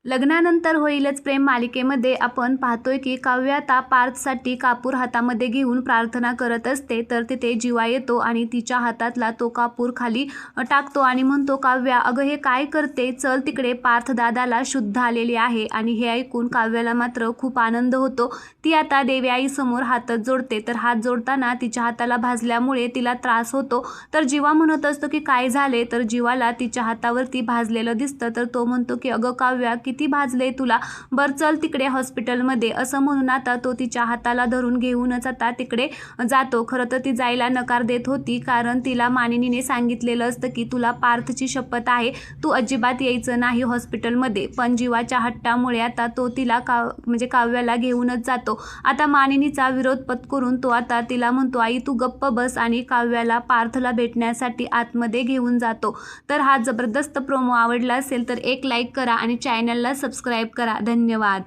लग्नानंतर होईलच प्रेम मालिकेमध्ये आपण पाहतोय की काव्य आता पार्थसाठी कापूर हातामध्ये घेऊन प्रार्थना करत असते, तर तिथे जीवा येतो आणि तिच्या हातातला तो कापूर खाली टाकतो आणि म्हणतो, काव्या अगं हे काय करते, चल तिकडे, पार्थ दादाला शुद्ध आलेली आहे. आणि हे ऐकून काव्याला मात्र खूप आनंद होतो. ती आता देवी आईसमोर हातच जोडते, तर हात जोडताना तिच्या हाताला भाजल्यामुळे तिला त्रास होतो. तर जीवा म्हणत असतो की काय झाले, तर जीवाला तिच्या हातावरती भाजलेलं दिसतं, तर तो म्हणतो की अगं काव्या किती भाजले तुला, बर चल तिकडे हॉस्पिटलमध्ये, असं म्हणून आता तो तिच्या हाताला धरून घेऊनच आता तिकडे जातो. खरं तर ती जायला नकार देत होती, कारण तिला मानिनीने सांगितलेलं असतं की तुला पार्थची शपथ आहे, तू अजिबात यायचं नाही हॉस्पिटलमध्ये. पण जीवाच्या हट्टामुळे आता तो तिला काव्याला घेऊनच जातो. आता मानिनीचा विरोध पत्करून तो आता तिला म्हणतो, आई तू गप्प बस, आणि काव्याला पार्थला भेटण्यासाठी आतमध्ये घेऊन जातो. तर हा जबरदस्त प्रोमो आवडला असेल तर एक लाईक करा आणि चॅनलला सबस्क्राईब करा. धन्यवाद.